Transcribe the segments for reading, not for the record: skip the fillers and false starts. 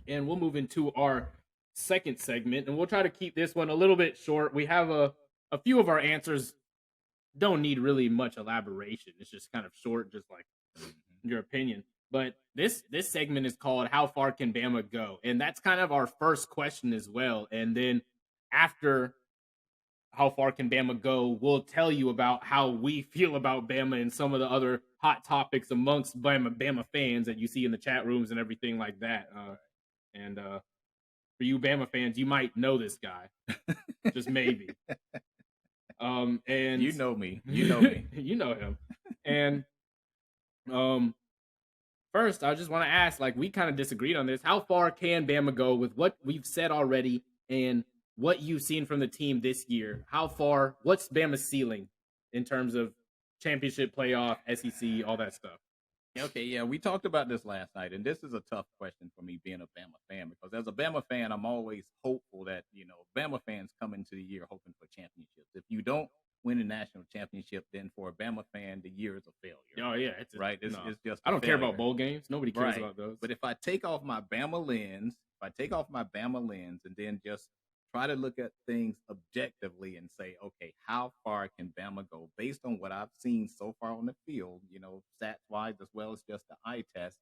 and we'll move into our second segment, and we'll try to keep this one a little bit short. We have a few of our answers don't need really much elaboration. It's just kind of short, just like your opinion. But this segment is called "How Far Can Bama Go?" and that's kind of our first question as well. And then after "How Far Can Bama Go?" we'll tell you about how we feel about Bama and some of the other hot topics amongst Bama fans that you see in the chat rooms and everything like that. And for you Bama fans, you might know this guy, just maybe. And You know me. You know me. you know him. And um, first, I just want to ask, like, we kind of disagreed on this. How far can Bama go with what we've said already and what you've seen from the team this year? How far? What's Bama's ceiling in terms of championship, playoff, SEC, all that stuff? Okay, yeah, we talked about this last night, and this is a tough question for me being a Bama fan, because as a Bama fan, I'm always hopeful that, Bama fans come into the year hoping for championships. If you don't win a national championship, then for a Bama fan, the year is a failure. Oh yeah, right? It's just I don't care about failure. bowl games. Nobody cares Right. about those. But if I take off my Bama lens, and then just try to look at things objectively and say, okay, how far can Bama go based on what I've seen so far on the field, stats wise, as well as just the eye test.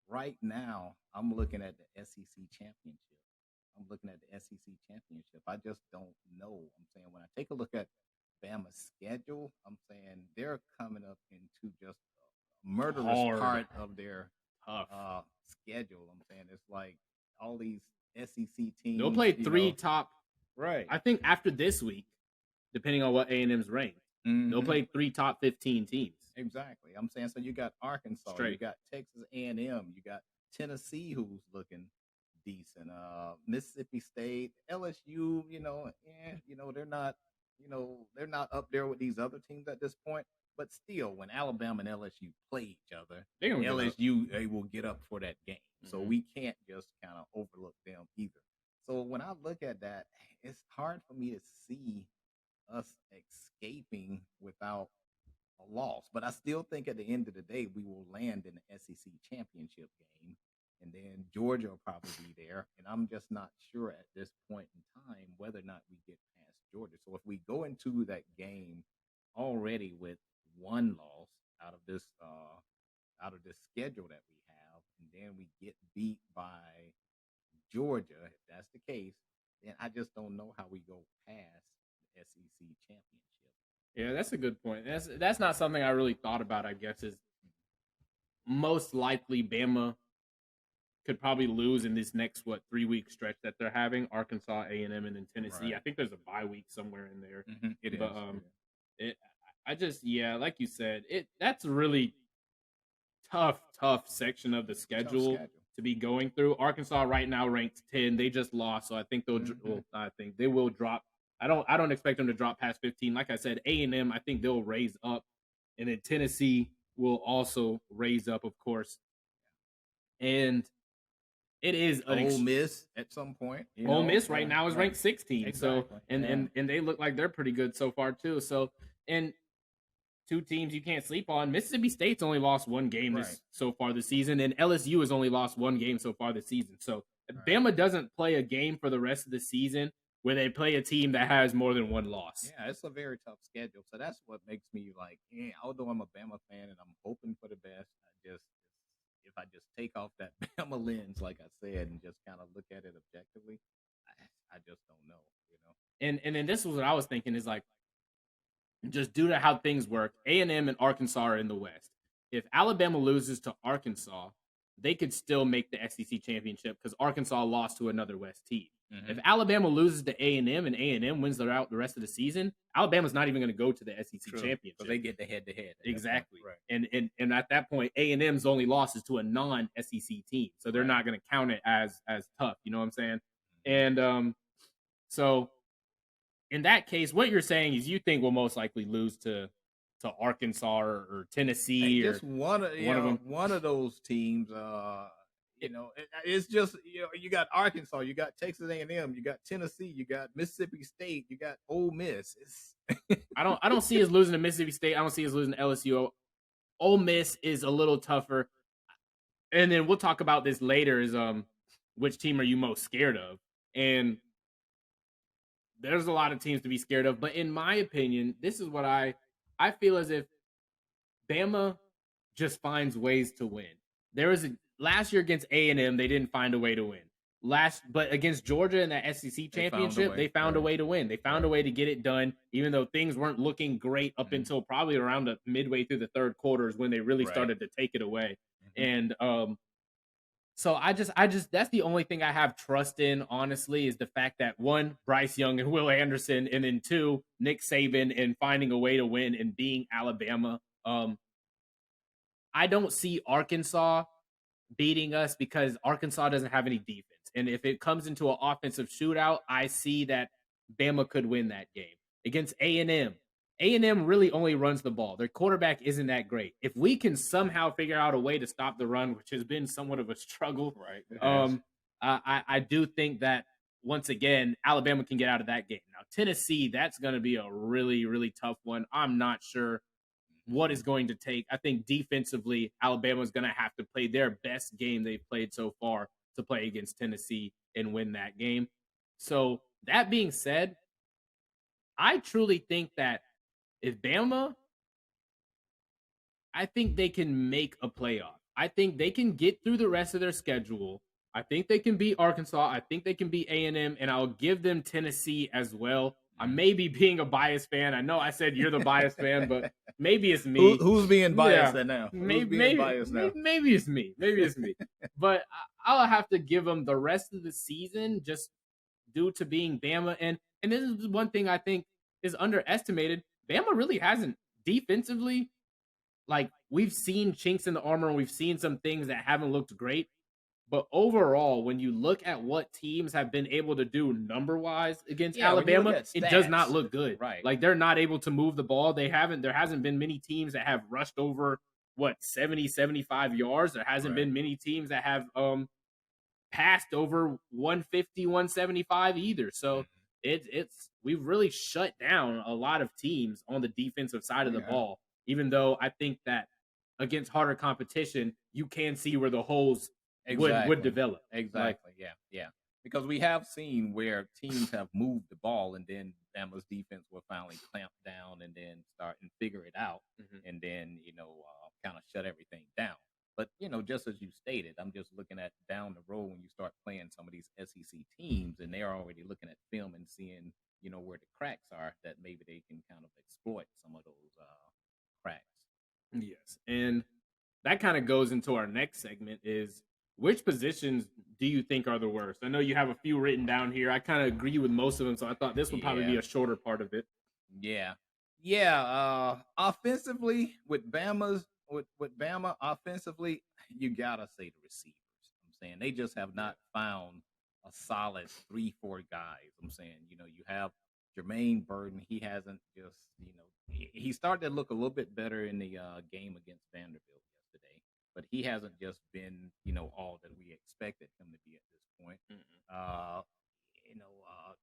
Right now, I'm looking at the SEC championship. I just don't know. I'm saying when I take a look at Bama's schedule, I'm saying they're coming up into just a murderous Hard. part of their Tough. schedule. I'm saying it's like all these SEC teams. They'll play three top. Right. I think after this week, depending on what A&M's ranked, they'll play 3 top 15 teams. Exactly. I'm saying, so you got Arkansas, Straight. you got Texas A&M, you got Tennessee, who's looking decent. Mississippi State, LSU, they're not up there with these other teams at this point. But still, when Alabama and LSU play each other, LSU will get up for that game. So we can't just kind of overlook them either. So when I look at that, it's hard for me to see us escaping without a loss. But I still think at the end of the day, we will land in the SEC championship game. And then Georgia will probably be there. And I'm just not sure at this point in time whether or not we get past Georgia. So if we go into that game already with one loss out of this schedule that we have, and then we get beat by Georgia, if that's the case, then I just don't know how we go past the SEC championship. Yeah, that's a good point. That's not something I really thought about, I guess, is most likely Bama could probably lose in this next 3-week stretch that they're having. Arkansas, A&M, and then Tennessee. Right. I think there's a bye week somewhere in there. It but is. I just like you said, that's a really tough section of the schedule to be going through. Arkansas right now ranked 10. They just lost, so I think they will drop. I don't expect them to drop past 15. Like I said, A&M, I think they'll raise up, and then Tennessee will also raise up, of course. And it is Ole Miss at some point. Ole Miss right now is ranked 16. Exactly. So and they look like they're pretty good so far too. So and two teams you can't sleep on. Mississippi State's only lost one game so far this season, and LSU has only lost one game so far this season. So Bama doesn't play a game for the rest of the season where they play a team that has more than one loss. Yeah, it's a very tough schedule. So that's what makes me like, although I'm a Bama fan and I'm hoping for the best, if I just take off that Bama lens, like I said, and just kind of look at it objectively, I just don't know, And then this was what I was thinking is like, just due to how things work, A&M and Arkansas are in the West. If Alabama loses to Arkansas, they could still make the SEC championship because Arkansas lost to another West team. If Alabama loses to A&M and A&M wins the rest of the season, Alabama's not even going to go to the SEC championship. So they get the head-to-head. Exactly. Right. And at that point, A&M's only loss is to a non-SEC team. So they're not going to count it as tough. You know what I'm saying? And so in that case, what you're saying is you think we'll most likely lose to Arkansas or Tennessee or just one of them. One of those teams. It's just you got Arkansas, you got Texas A&M, you got Tennessee, you got Mississippi State, you got Ole Miss. I don't see us losing to Mississippi State. I don't see us losing to LSU. Ole Miss is a little tougher, and then we'll talk about this later. Is which team are you most scared of? And there's a lot of teams to be scared of, but in my opinion, this is what I feel as if Bama just finds ways to win. There was last year against A&M, they didn't find a way to win. But against Georgia in that SEC championship, they found a way to win. They found a way to get it done, even though things weren't looking great up until probably around the midway through the third quarter is when they really started to take it away. And so I just that's the only thing I have trust in, honestly, is the fact that one, Bryce Young and Will Anderson, and then two, Nick Saban and finding a way to win and being Alabama. I don't see Arkansas beating us because Arkansas doesn't have any defense. And if it comes into an offensive shootout, I see that Bama could win that game. Against A&M, A&M really only runs the ball. Their quarterback isn't that great. If we can somehow figure out a way to stop the run, which has been somewhat of a struggle, I do think that, once again, Alabama can get out of that game. Now, Tennessee, that's going to be a really, really tough one. I'm not sure what is going to take. I think defensively, Alabama is going to have to play their best game they've played so far to play against Tennessee and win that game. So that being said, I truly think that if Bama, I think they can make a playoff. I think they can get through the rest of their schedule. I think they can beat Arkansas. I think they can beat A&M, and I'll give them Tennessee as well. I may be being a biased fan. I know I said you're the biased fan, but maybe it's me. Who's being biased now? Maybe it's me. Maybe it's me. But I'll have to give them the rest of the season just due to being Bama. And this is one thing I think is underestimated. Bama really hasn't defensively. Like, we've seen chinks in the armor and we've seen some things that haven't looked great. But overall, when you look at what teams have been able to do number-wise against Alabama, it does not look good. Right. Like, they're not able to move the ball. There hasn't been many teams that have rushed over 70, 75 yards. There hasn't been many teams that have passed over 150, 175 either. So we've really shut down a lot of teams on the defensive side of the ball, even though I think that against harder competition, you can see where the holes would develop. Exactly. Yeah. Because we have seen where teams have moved the ball and then Bama's defense will finally clamp down and then start and figure it out and then, kind of shut everything down. But, just as you stated, I'm just looking at down the road when you start playing some of these SEC teams and they're already looking at film and seeing, where the cracks are, that maybe they can kind of exploit some of those cracks. Yes. And that kind of goes into our next segment is, which positions do you think are the worst? I know you have a few written down here. I kind of agree with most of them, so I thought this would probably be a shorter part of it. Yeah. Offensively, with Bama offensively, you gotta say the receivers. I'm saying they just have not found a solid 3-4 guys. I'm saying, you have Jermaine Burton. He hasn't just, he started to look a little bit better in the game against Vanderbilt yesterday. But he hasn't just been, all that we expected him to be at this point.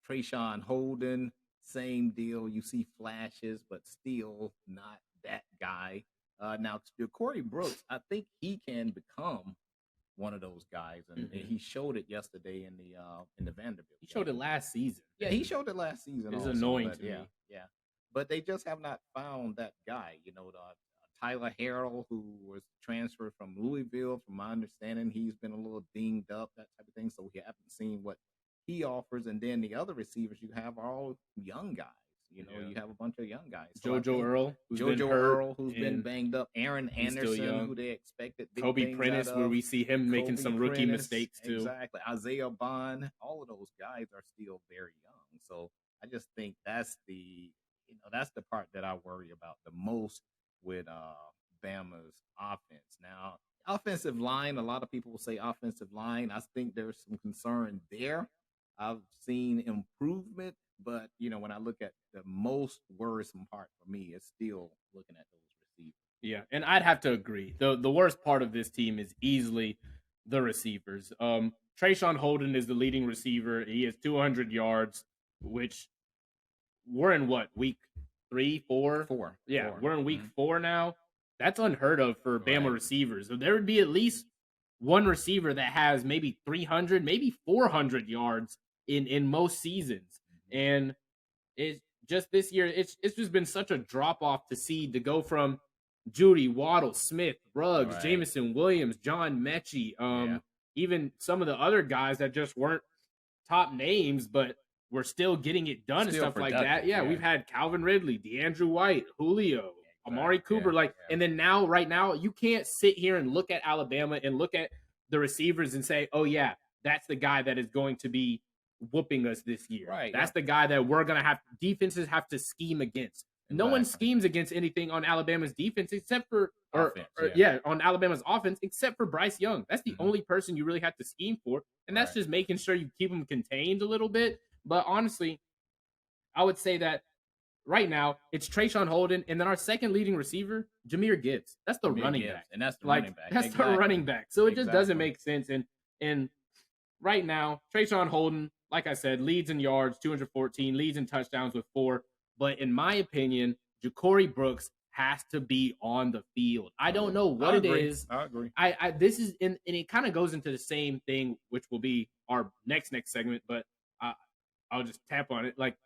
Trayshawn Holden, same deal. You see flashes, but still not that guy. Now, Corey Brooks, I think he can become one of those guys, and he showed it yesterday in the Vanderbilt. He showed it last season. Yeah, he showed it last season. It's annoying to me. Yeah. But they just have not found that guy. Tyler Harrell, who was transferred from Louisville, from my understanding, he's been a little dinged up, that type of thing. So we haven't seen what he offers. And then the other receivers you have are all young guys. You have a bunch of young guys. JoJo Earl, who's been banged up. Aaron Anderson, who they expected. Kobe Prentice, where we see him making some rookie mistakes too. Exactly. Isaiah Bond, all of those guys are still very young. So I just think that's the part that I worry about the most with Bama's offense. Now, offensive line, a lot of people will say offensive line. I think there's some concern there. I've seen improvement, but when I look at the most worrisome part for me, it's still looking at those receivers. Yeah, and I'd have to agree. The worst part of this team is easily the receivers. Trayshawn Holden is the leading receiver. He has 200 yards, which we're in week 3, 4? 4. Yeah, we're in week 4 now. That's unheard of for Bama receivers. So there would be at least one receiver that has maybe 300, maybe 400 yards in most seasons. And it's just this year, it's just been such a drop off to go from Judy, Waddle, Smith, Ruggs, Jameson Williams, John Mechie, even some of the other guys that just weren't top names, but we're still getting it done and stuff like that. Yeah, we've had Calvin Ridley, DeAndrew White, Julio, Amari Cooper, and then right now, you can't sit here and look at Alabama and look at the receivers and say, oh yeah, that's the guy that is going to be whooping us this year. Right. That's the guy that we're going to have defenses have to scheme against. No one schemes against anything on Alabama's defense except for on Alabama's offense except for Bryce Young. That's the only person you really have to scheme for, and that's just making sure you keep them contained a little bit. But honestly, I would say that right now it's Trayshawn Holden, and then our second leading receiver, Jahmyr Gibbs. That's the running back, and that's the running back. That's the running back. So it just doesn't make sense. And right now, Trayshawn Holden, like I said, leads in yards, 214, leads in touchdowns with 4. But in my opinion, Ja'Cory Brooks has to be on the field. I don't know what it is. I agree. This is and it kind of goes into the same thing, which will be our next segment. But I'll just tap on it. Like,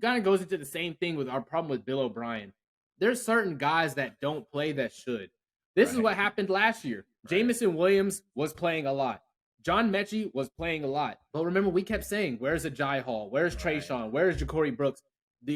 kind of goes into the same thing with our problem with Bill O'Brien. There's certain guys that don't play that should. This is what happened last year. Jameson Williams was playing a lot. John Mechie was playing a lot. But remember, we kept saying, where's Agiye Hall? Where's Trayshawn? Where's Ja'Cory Brooks?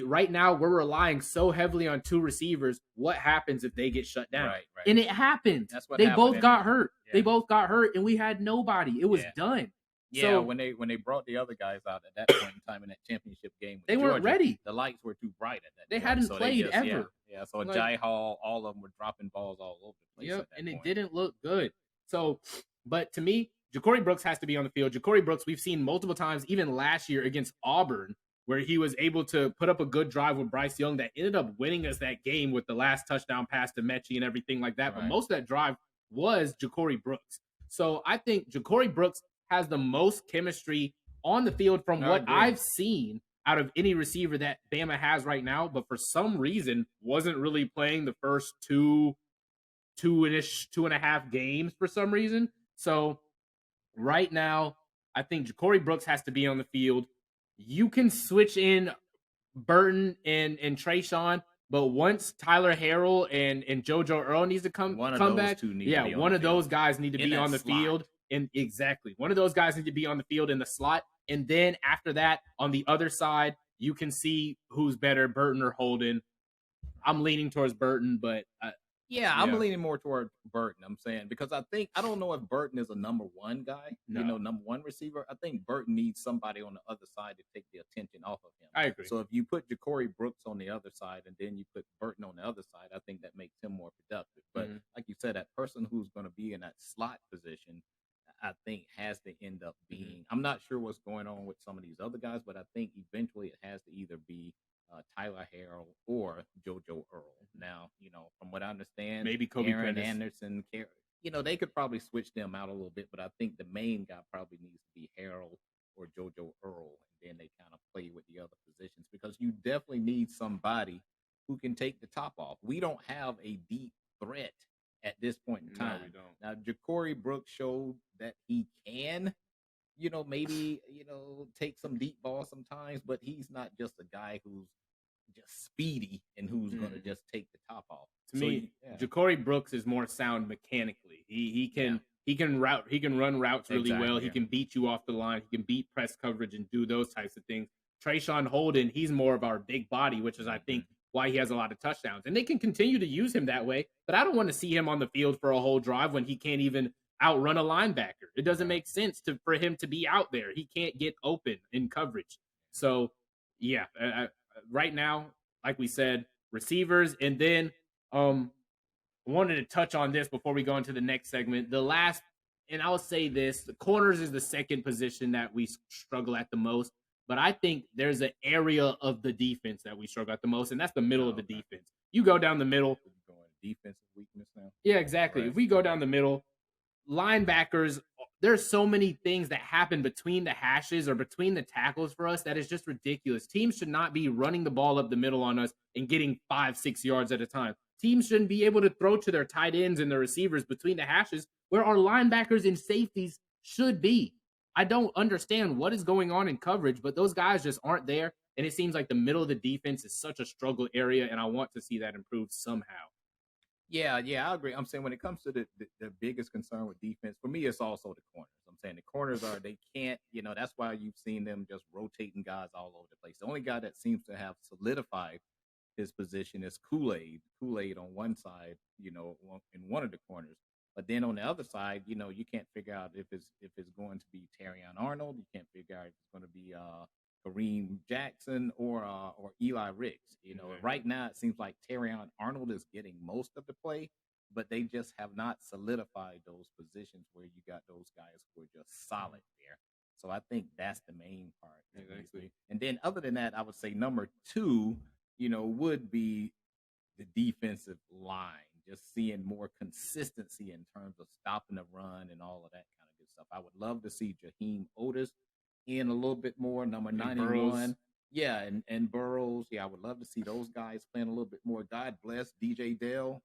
Right now, we're relying so heavily on 2 receivers. What happens if they get shut down? Right. And it happened. That's what they both got hurt. Yeah. They both got hurt, and we had nobody. It was done. Yeah, so, when they brought the other guys out at that point in time in that championship game, they weren't ready. The lights were too bright at that. They hadn't played ever. Yeah. So Agiye Hall, all of them were dropping balls all over the place. Yep, and it didn't look good. So, but to me, Ja'Cory Brooks has to be on the field. Ja'Cory Brooks, we've seen multiple times, even last year against Auburn, where he was able to put up a good drive with Bryce Young that ended up winning us that game with the last touchdown pass to Mechie and everything like that. But most of that drive was Ja'Cory Brooks. So I think Ja'Cory Brooks has the most chemistry on the field from what I've seen out of any receiver that Bama has right now. But for some reason, wasn't really playing the first two and a half games for some reason. So right now, I think Ja'Cory Brooks has to be on the field. You can switch in Burton and Trayshawn, but once Tyler Harrell and JoJo Earl needs to come back, one of those guys need to be on the field. And one of those guys need to be on the field in the slot. And then after that, on the other side, you can see who's better, Burton or Holden. I'm leaning towards Burton, but I'm leaning more toward Burton. I'm saying because I don't know if Burton is a number 1 guy, number 1 receiver. I think Burton needs somebody on the other side to take the attention off of him. I agree. So if you put Ja'Cory Brooks on the other side and then you put Burton on the other side, I think that makes him more productive. But like you said, that person who's going to be in that slot position, I think has to end up being. I'm not sure what's going on with some of these other guys, but I think eventually it has to either be Tyler Harrell or JoJo Earl. Now, from what I understand, maybe Kobe Aaron Anderson, they could probably switch them out a little bit, but I think the main guy probably needs to be Harrell or JoJo Earl, and then they kind of play with the other positions because you definitely need somebody who can take the top off. We don't have a deep threat at this point in time. No, we don't. Now, Ja'Cory Brooks showed that he can, maybe, take some deep balls sometimes, but he's not just a guy who's just speedy and who's going to just take the top off. To me, Ja'Cory Brooks is more sound mechanically. He can run routes really well. He can beat you off the line. He can beat press coverage and do those types of things. Trayshawn Holden, he's more of our big body, which is I think why he has a lot of touchdowns. And they can continue to use him that way, but I don't want to see him on the field for a whole drive when he can't even outrun a linebacker. It doesn't make sense for him to be out there. He can't get open in coverage. So, right now, like we said, receivers, and then wanted to touch on this before we go into the next segment. The last, and I'll say this, the corners is the second position that we struggle at the most. But I think there's an area of the defense that we struggle at the most, and that's the middle of the defense. You go down the middle. Defensive weakness now? Yeah, exactly. Right. If we go down the middle, linebackers, there's so many things that happen between the hashes or between the tackles for us that is just ridiculous. Teams should not be running the ball up the middle on us and getting 5-6 yards at a time. Teams shouldn't be able to throw to their tight ends and their receivers between the hashes where our linebackers and safeties should be. I don't understand what is going on in coverage, but those guys just aren't there. And it seems like the middle of the defense is such a struggle area, and I want to see that improve somehow. Yeah, I agree. I'm saying when it comes to the biggest concern with defense, for me, it's also the corners. I'm saying the corners they can't, that's why you've seen them just rotating guys all over the place. The only guy that seems to have solidified his position is Kool-Aid. Kool-Aid on one side, in one of the corners. But then on the other side, you can't figure out if it's going to be Terrion Arnold. You can't figure out if it's going to be Kareem Jackson or Eli Ricks. Right now it seems like Terrion Arnold is getting most of the play, but they just have not solidified those positions where you got those guys who are just solid there. So I think that's the main part. Exactly. And then other than that, I would say number 2, would be the defensive line. Just seeing more consistency in terms of stopping the run and all of that kind of good stuff. I would love to see Jaheim Otis in a little bit more, number 91. Burrows. Yeah, and Burrows. Yeah, I would love to see those guys playing a little bit more. God bless DJ Dale,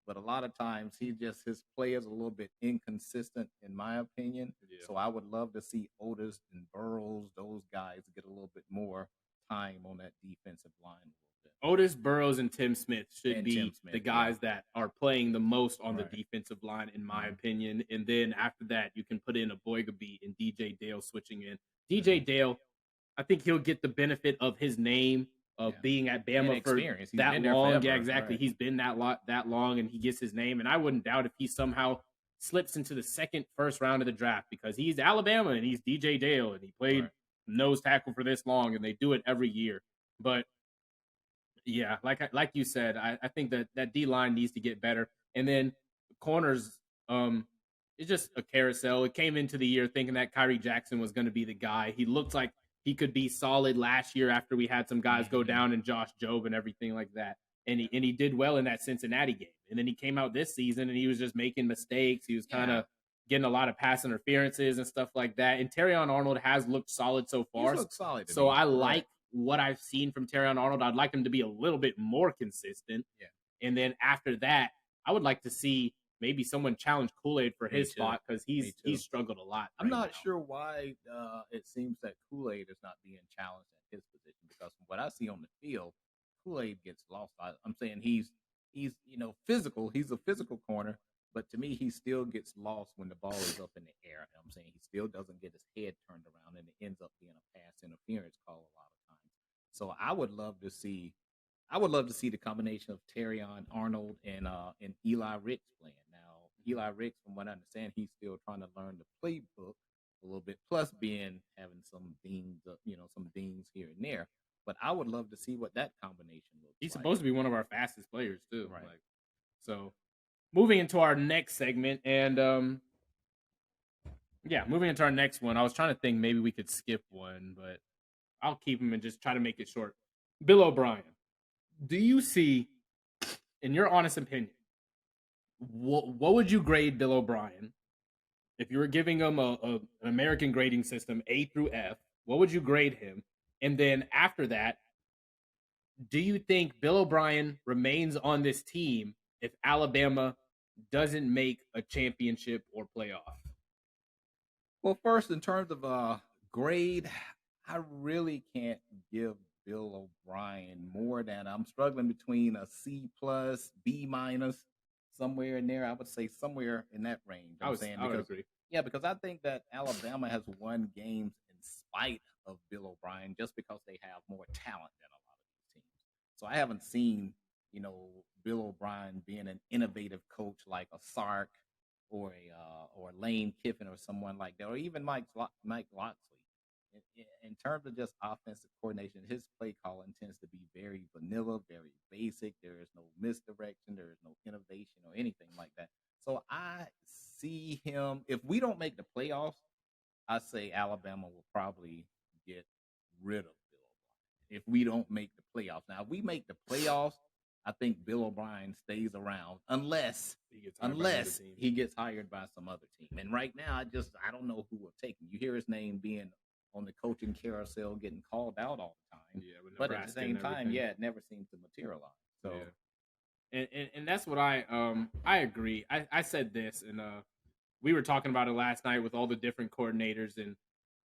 but a lot of times his play is a little bit inconsistent in my opinion. Yeah. So I would love to see Otis and Burrows, those guys, get a little bit more time on that defensive line. Otis, Burrows, and Tim Smith should be the guys that are playing the most on the defensive line, in my opinion. And then after that, you can put in a Boygabeat and DJ Dale switching in. DJ Dale, I think he'll get the benefit of his name of being at Bama for that long. Yeah, exactly. He's been that long, and he gets his name. And I wouldn't doubt if he somehow slips into the first round of the draft, because he's Alabama and he's DJ Dale and he played nose tackle for this long, and they do it every year. But yeah, like you said, I think that D line needs to get better, and then corners, it's just a carousel. It came into the year thinking that Kyrie Jackson was going to be the guy. He looked like he could be solid last year after we had some guys go down and Josh Jobe and everything like that, and he did well in that Cincinnati game. And then he came out this season and he was just making mistakes. He was kind of getting a lot of pass interferences and stuff like that. And Terrion Arnold has looked solid so far. He's looked solid. So I like what I've seen from Terrion Arnold. I'd like him to be a little bit more consistent. Yeah. And then after that, I would like to see maybe someone challenge Kool-Aid for his spot, because he's struggled a lot. I'm not sure why it seems that Kool-Aid is not being challenged at his position, because from what I see on the field, Kool-Aid gets lost. I'm saying he's physical. He's a physical corner, but to me, he still gets lost when the ball is up in the air. I'm saying he still doesn't get his head turned around, and it ends up being a pass interference call a lot of times. So I would love to see the combination of Terrion Arnold and Eli Ricks playing. Now, Eli Ricks, from what I understand, he's still trying to learn the playbook a little bit, plus having some dings here and there. But I would love to see what that combination looks like. He's supposed to be one of our fastest players too. Right. So moving into our next segment, and moving into our next one, I was trying to think maybe we could skip one, but I'll keep him and just try to make it short. Bill O'Brien. Do you see, in your honest opinion, what would you grade Bill O'Brien if you were giving him an American grading system, A through F? What would you grade him? And then after that, do you think Bill O'Brien remains on this team if Alabama doesn't make a championship or playoff? Well, first, in terms of grade, I really can't give Bill O'Brien more than, I'm struggling between a C+, B-, somewhere in there. I would say somewhere in that range. I would agree. Yeah, because I think that Alabama has won games in spite of Bill O'Brien, just because they have more talent than a lot of these teams. So I haven't seen, Bill O'Brien being an innovative coach like a Sark or Lane Kiffin or someone like that, or even Mike Locksley. In terms of just offensive coordination, his play calling tends to be very vanilla, very basic. There is no misdirection. There is no innovation or anything like that. So I see him, if we don't make the playoffs, I say Alabama will probably get rid of Bill O'Brien if we don't make the playoffs. Now, if we make the playoffs, I think Bill O'Brien stays around unless he gets hired by some other team. And right now, I don't know who will take him. You hear his name being on the coaching carousel, getting called out all the time. Yeah, but at the same time, it never seems to materialize. So, and that's what I agree. I said this, and we were talking about it last night with all the different coordinators, and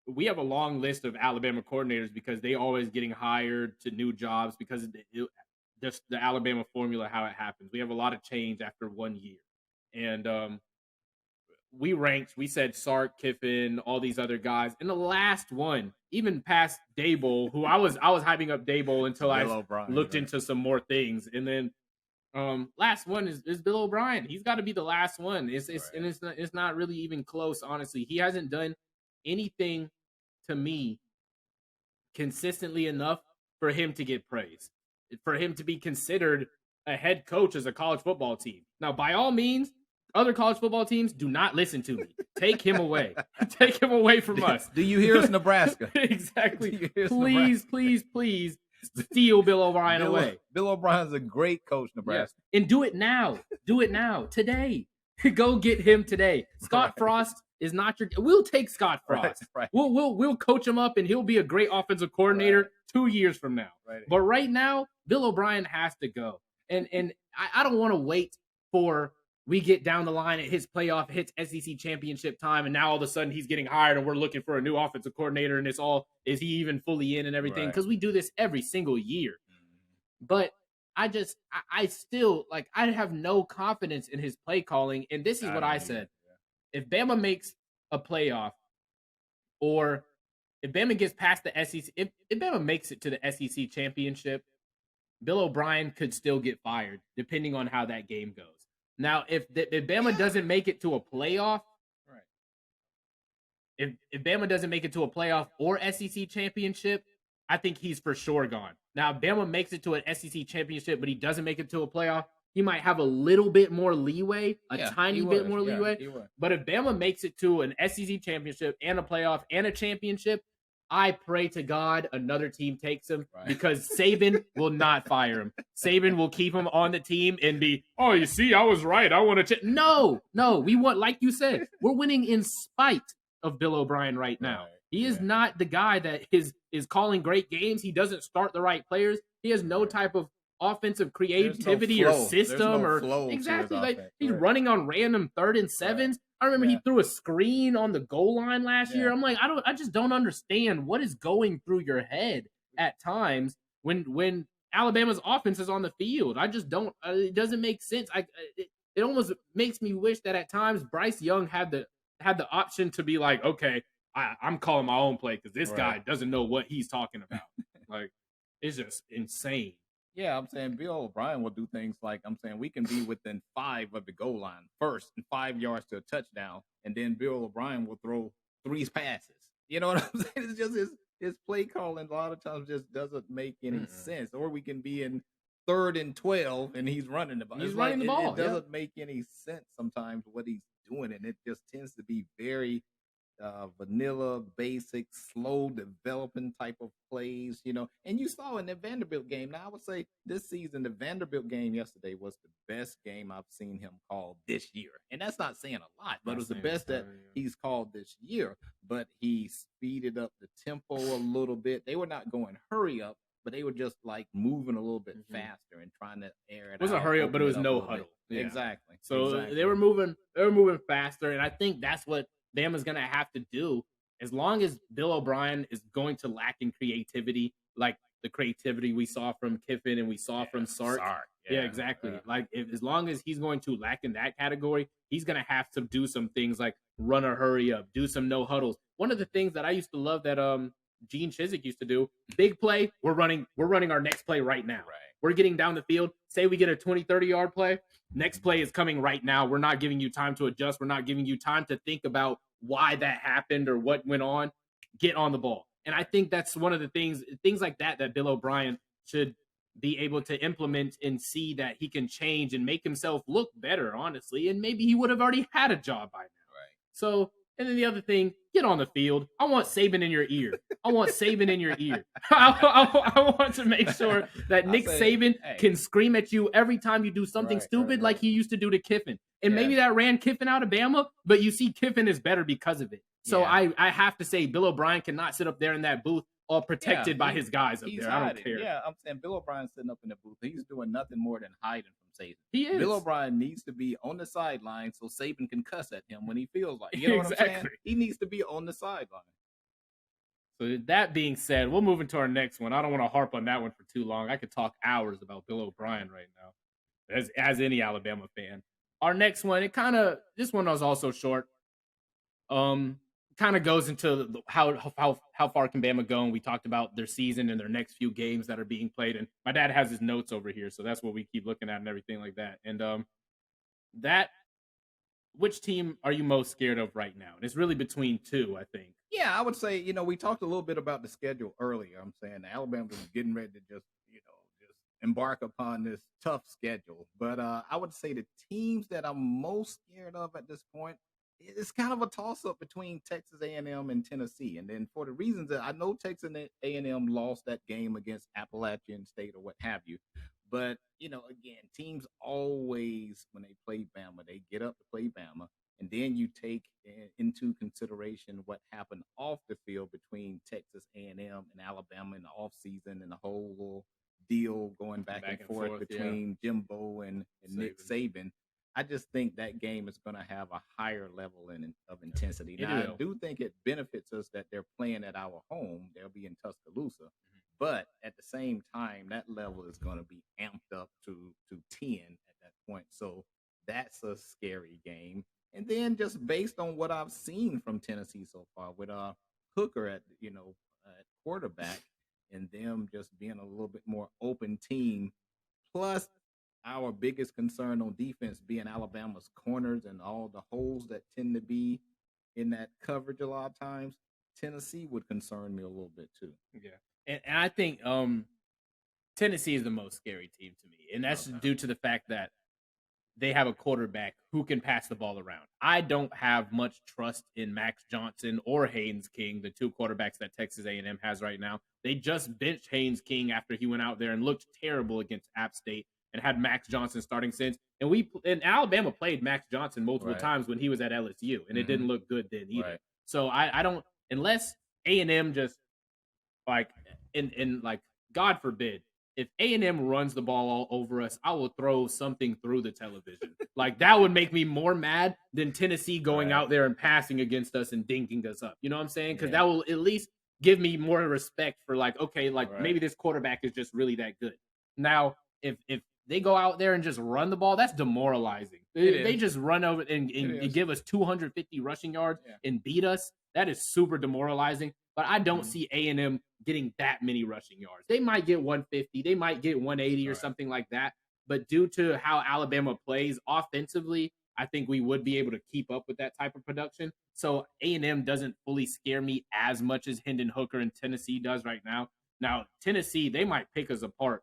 we have a long list of Alabama coordinators because they always getting hired to new jobs because just the Alabama formula, how it happens. We have a lot of change after 1 year. And we said Sark, Kiffin, all these other guys. And the last one, even past Daboll, who I was hyping up Daboll until I looked into some more things. And then last one is Bill O'Brien. He's got to be the last one. It's not really even close, honestly. He hasn't done anything to me consistently enough for him to get praise, for him to be considered a head coach as a college football team. Now, by all means, other college football teams, do not listen to me. Take him away. Take him away from us. Do you hear us, Nebraska? Exactly. Please steal Bill O'Brien away. Bill O'Brien's a great coach, Nebraska. Yeah. And do it now. Do it now. Today. Go get him today. Scott Frost is not your. We'll take Scott Frost. Right. We'll coach him up, and he'll be a great offensive coordinator 2 years from now. Right. But right now, Bill O'Brien has to go. And I don't want to wait for we get down the line, it hits playoff, it hits SEC championship time, and now all of a sudden he's getting hired, and we're looking for a new offensive coordinator, and it's all, is he even fully in and everything? Because we do this every single year. But I still, like, I have no confidence in his play calling, and this is what I said. If Bama makes a playoff, or if Bama gets past the SEC, if Bama makes it to the SEC championship, Bill O'Brien could still get fired, depending on how that game goes. Now, if Bama doesn't make it to a playoff, if Bama doesn't make it to a playoff or SEC championship, I think he's for sure gone. Now, if Bama makes it to an SEC championship, but he doesn't make it to a playoff, he might have a little bit more leeway, tiny bit more leeway. But if Bama makes it to an SEC championship and a playoff and a championship, I pray to God another team takes him because Saban will not fire him. Saban will keep him on the team and be, oh, you see, I was right. I want to No, we want, like you said, we're winning in spite of Bill O'Brien right now. He is not the guy that is calling great games. He doesn't start the right players. He has no type of offensive creativity or system or exactly like he's running on random 3rd and 7s. I remember he threw a screen on the goal line last year. I'm like, I just don't understand what is going through your head at times when Alabama's offense is on the field. I just don't. It doesn't make sense. It almost makes me wish that at times Bryce Young had the option to be like, okay, I'm calling my own play because this guy doesn't know what he's talking about. Like, it's just insane. Yeah, I'm saying Bill O'Brien will do things like, I'm saying we can be within 5 of the goal line first and 5 yards to a touchdown, and then Bill O'Brien will throw 3 passes. You know what I'm saying? It's just his play calling a lot of times just doesn't make any sense. Or we can be in 3rd and 12 and he's running the ball. He's running the ball. It doesn't make any sense sometimes what he's doing, and it just tends to be very vanilla, basic, slow developing type of plays, you know. And you saw in the Vanderbilt game. Now, I would say this season, the Vanderbilt game yesterday was the best game I've seen him call this year. And that's not saying a lot, but it was the best that he's called this year. But he speeded up the tempo a little bit. They were not going hurry up, but they were just like moving a little bit faster and trying to air it out. It wasn't hurry up, but it was no huddle. Yeah. Exactly. So they were moving faster, and I think that's what Bama's going to have to do. As long as Bill O'Brien is going to lack in creativity, like the creativity we saw from Kiffin and we saw from Sark. Yeah, exactly. Like, as long as he's going to lack in that category, he's going to have to do some things like run or hurry up, do some no huddles. One of the things that I used to love that Gene Chizik used to do, big play, we're running our next play right now. We're getting down the field. Say we get a 20, 30-yard play. Next play is coming right now. We're not giving you time to adjust. We're not giving you time to think about why that happened or what went on. Get on the ball. And I think that's one of the things like that Bill O'Brien should be able to implement and see that he can change and make himself look better, honestly. And maybe he would have already had a job by now. So, and then the other thing, get on the field. I want Saban in your ear. I want to make sure that Nick Saban can scream at you every time you do something stupid like he used to do to Kiffin. And maybe that ran Kiffin out of Bama, but you see Kiffin is better because of it. So I have to say Bill O'Brien cannot sit up there in that booth all protected by his guys up there. I don't care. Yeah, I'm saying Bill O'Brien's sitting up in the booth. He's doing nothing more than hiding from Saban. He is. Bill O'Brien needs to be on the sideline so Saban can cuss at him when he feels like. You know what I'm saying? He needs to be on the sideline. So that being said, we'll move into our next one. I don't want to harp on that one for too long. I could talk hours about Bill O'Brien right now, as any Alabama fan. Our next one, this one was also short. Kind of goes into how far can Bama go, and we talked about their season and their next few games that are being played. And my dad has his notes over here, so that's what we keep looking at and everything like that. And which team are you most scared of right now? And it's really between two, I think. Yeah, I would say, we talked a little bit about the schedule earlier. I'm saying Alabama was getting ready to just embark upon this tough schedule. But I would say the teams that I'm most scared of at this point, it's kind of a toss-up between Texas A&M and Tennessee. And then for the reasons that I know Texas A&M lost that game against Appalachian State or what have you. But, again, teams always, when they play Bama, they get up to play Bama. And then you take into consideration what happened off the field between Texas A&M and Alabama in the offseason and the whole little deal going back and forth between Jimbo and Nick Saban. I just think that game is going to have a higher level of intensity. Now, I do think it benefits us that they're playing at our home. They'll be in Tuscaloosa. But at the same time, that level is going to be amped up to 10 at that point. So that's a scary game. And then just based on what I've seen from Tennessee so far with Hooker at quarterback and them just being a little bit more open team, plus our biggest concern on defense being Alabama's corners and all the holes that tend to be in that coverage a lot of times, Tennessee would concern me a little bit too. Yeah. And I think Tennessee is the most scary team to me. And that's due to the fact that they have a quarterback who can pass the ball around. I don't have much trust in Max Johnson or Haynes King, the two quarterbacks that Texas A&M has right now. They just benched Haynes King after he went out there and looked terrible against App State and had Max Johnson starting since. And Alabama played Max Johnson multiple times when he was at LSU, and it didn't look good then either. Right. So I don't, unless A&M just like God forbid, if A&M runs the ball all over us, I will throw something through the television. Like, that would make me more mad than Tennessee going out there and passing against us and dinking us up. You know what I'm saying? Because that will at least give me more respect for maybe this quarterback is just really that good. Now, if they go out there and just run the ball, that's demoralizing. They just run over and give us 250 rushing yards and beat us. That is super demoralizing. But I don't see A&M getting that many rushing yards. They might get 150. They might get 180 or something like that. But due to how Alabama plays offensively, I think we would be able to keep up with that type of production. So A&M doesn't fully scare me as much as Hendon Hooker and Tennessee does right now. Now, Tennessee, they might pick us apart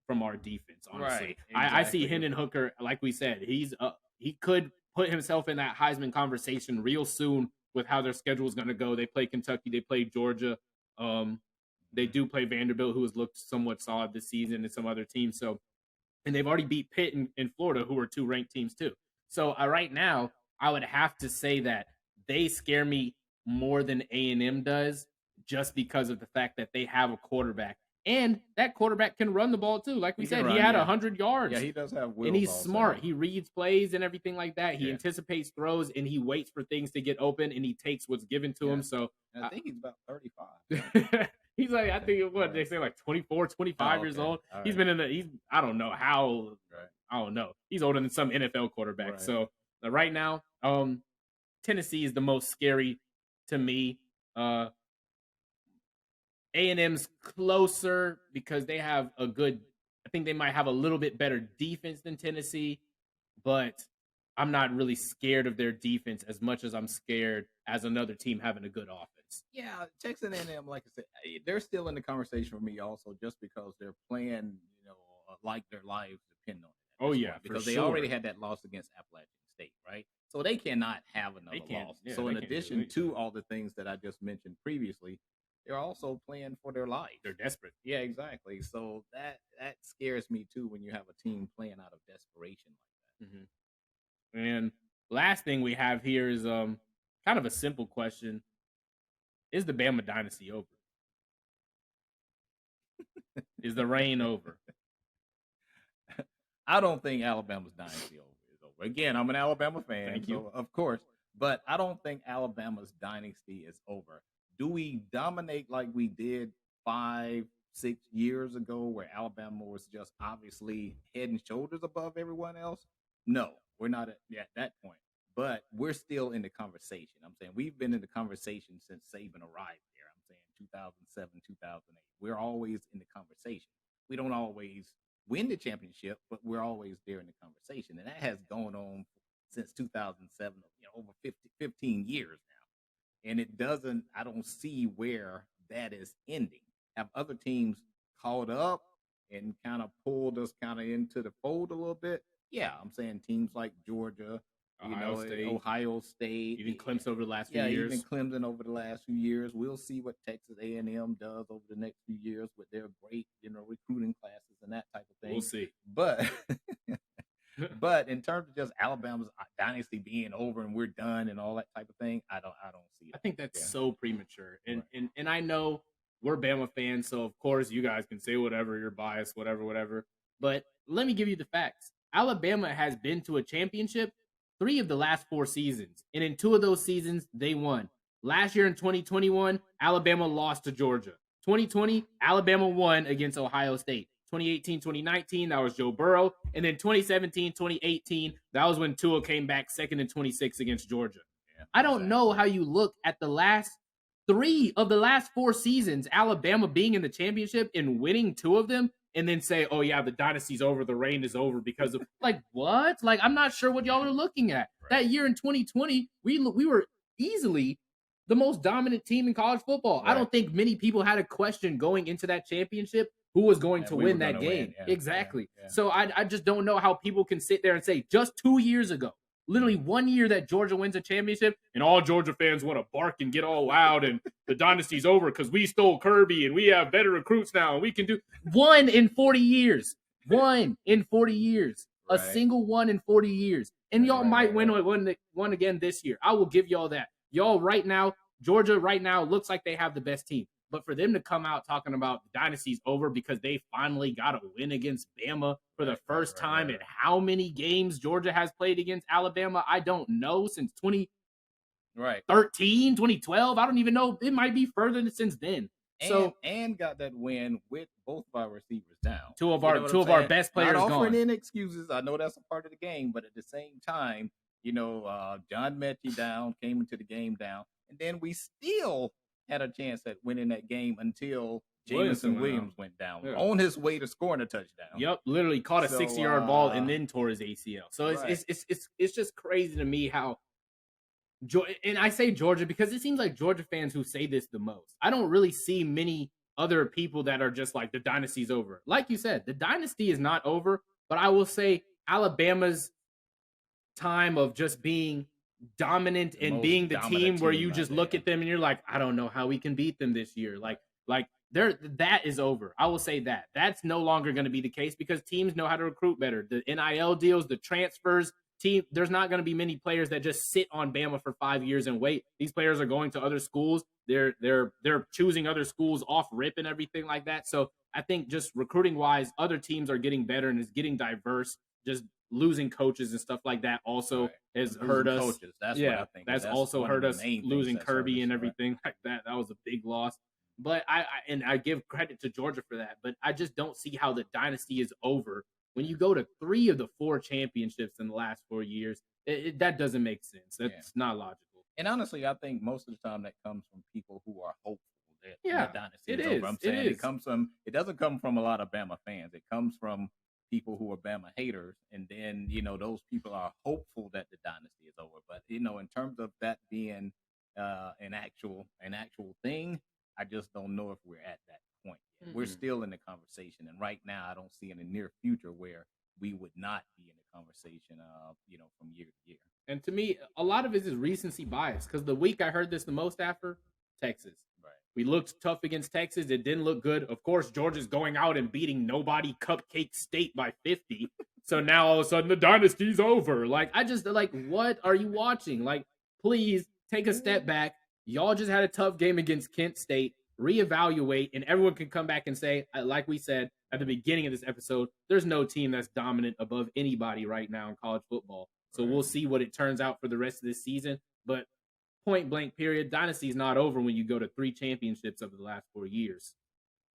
from our defense, honestly. Right, exactly. I see Hendon Hooker, like we said, he could put himself in that Heisman conversation real soon with how their schedule is going to go. They play Kentucky, they play Georgia. They do play Vanderbilt, who has looked somewhat solid this season, and some other teams. So, and they've already beat Pitt in Florida, who are two ranked teams too. So right now, I would have to say that they scare me more than A&M does, just because of the fact that they have a quarterback. And that quarterback can run the ball too. Like we said, he had 100 yards. Yeah, he does have will. And he's smart. He reads plays and everything like that. He anticipates throws, and he waits for things to get open, and he takes what's given to him. So and I think he's about 35. He's like, I think they say like 24, 25 years old. Right. He's been I don't know how. Right. I don't know. He's older than some NFL quarterback. Right. So right now, Tennessee is the most scary to me. A&M's closer because they have I think they might have a little bit better defense than Tennessee, but I'm not really scared of their defense as much as I'm scared as another team having a good offense. Yeah, Texas A&M, like I said, they're still in the conversation for me also, just because they're playing, like their lives depend on it. Oh, yeah, because they already had that loss against Appalachian State, right? So they cannot have another loss. Yeah, so in addition to all the things that I just mentioned previously, they're also playing for their life. They're desperate. Yeah, exactly. So that scares me too, when you have a team playing out of desperation like that. Mm-hmm. And last thing we have here is kind of a simple question: is the Bama dynasty over? Is the reign over? I don't think Alabama's dynasty is over. Again, I'm an Alabama fan, Thank you. So of course, but I don't think Alabama's dynasty is over. Do we dominate like we did 5-6 years ago, where Alabama was just obviously head and shoulders above everyone else? No, we're not at that point. But we're still in the conversation. I'm saying we've been in the conversation since Saban arrived there. I'm saying 2007, 2008. We're always in the conversation. We don't always win the championship, but we're always there in the conversation. And that has gone on since 2007, over 15 years now. And I don't see where that is ending. Have other teams caught up and kind of pulled us kind of into the fold a little bit? Yeah, I'm saying teams like Georgia, Ohio State, even Clemson over the last few years. Even Clemson over the last few years. We'll see what Texas A&M does over the next few years with their great, recruiting classes and that type of thing. We'll see. But but in terms of just Alabama's dynasty being over and we're done and all that type of thing, I don't see it. I think that's so premature. And I know we're Bama fans, so of course you guys can say whatever, you're biased, whatever. But let me give you the facts. Alabama has been to a championship 3 of the last 4 seasons. And in 2 of those seasons, they won. Last year in 2021, Alabama lost to Georgia. 2020, Alabama won against Ohio State. 2018, 2019, that was Joe Burrow. And then 2017, 2018, that was when Tua came back 2nd and 26 against Georgia. Yeah, I don't know how you look at the last 3 of the last 4 seasons, Alabama being in the championship and winning 2 of them, and then say, oh, yeah, the dynasty's over, the reign is over because of, what? I'm not sure what y'all are looking at. Right. That year in 2020, we were easily the most dominant team in college football. Right. I don't think many people had a question going into that championship who was going to win that game. Yeah. Exactly. Yeah. So I just don't know how people can sit there and say just 2 years ago, literally 1 year that Georgia wins a championship, and all Georgia fans want to bark and get all loud, and the dynasty's over because we stole Kirby and we have better recruits now and we can do 1 in 40 years. 1 in 40 years. Right. A single 1 in 40 years. And y'all might win one again this year. I will give y'all that. Y'all right now, Georgia right now looks like they have the best team. But for them to come out talking about the dynasty's over because they finally got a win against Bama for the first time in how many games Georgia has played against Alabama, I don't know, since 2013, 2012. I don't even know. It might be further than since then. And got that win with both of our receivers down. Two of our best players Not offering gone. in excuses. I know that's a part of the game, but at the same time, John Mechie down, came into the game down, and then we still had a chance at winning that game until Jameson Williams went down on his way to scoring a touchdown. Yep, literally caught a 60-yard ball and then tore his ACL. So it's just crazy to me how. And I say Georgia because it seems like Georgia fans who say this the most. I don't really see many other people that are just like the dynasty's over. Like you said, the dynasty is not over, but I will say Alabama's time of just being dominant and being the team where you just look at them and you're like, I don't know how we can beat them this year. Like that is over. I will say that. That's no longer going to be the case because teams know how to recruit better. The NIL deals, the transfers, there's not going to be many players that just sit on Bama for 5 years and wait. These players are going to other schools. They're choosing other schools off rip and everything like that. So I think just recruiting wise, other teams are getting better and it's getting diverse. Just losing coaches and stuff like that also has hurt us. Coaches. That's what I think. That's also hurt us. Losing Kirby and everything like that. That was a big loss. But I give credit to Georgia for that. But I just don't see how the dynasty is over. When you go to 3 of the 4 championships in the last 4 years, that doesn't make sense. That's not logical. And honestly, I think most of the time that comes from people who are hopeful that the dynasty is over. I'm saying it doesn't come from a lot of Bama fans. It comes from people who are Bama haters, and then those people are hopeful that the dynasty is over. But in terms of that being an actual thing, I just don't know if we're at that point yet. Mm-hmm. We're still in the conversation, and right now I don't see in the near future where we would not be in the conversation from year to year. And to me, a lot of it is recency bias because the week I heard this the most after, Texas. Right. We looked tough against Texas. It didn't look good. Of course, Georgia's going out and beating nobody Cupcake State by 50. So now all of a sudden the dynasty's over. What are you watching? Please take a step back. Y'all just had a tough game against Kent State. reevaluate, and everyone can come back and say, like we said at the beginning of this episode, there's no team that's dominant above anybody right now in college football. So we'll see what it turns out for the rest of this season. But point blank period, Dynasty is not over when you go to 3 championships over the last 4 years.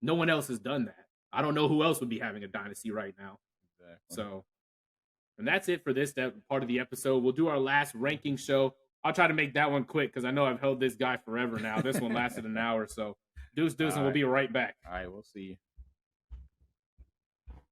No one else has done that. I don't know who else would be having a dynasty right now. Exactly. So, and that's it for this part of the episode. We'll do our last ranking show. I'll try to make that one quick because I know I've held this guy forever now. This one lasted an hour. So, deuce, and we'll be right back. All right, we'll see you.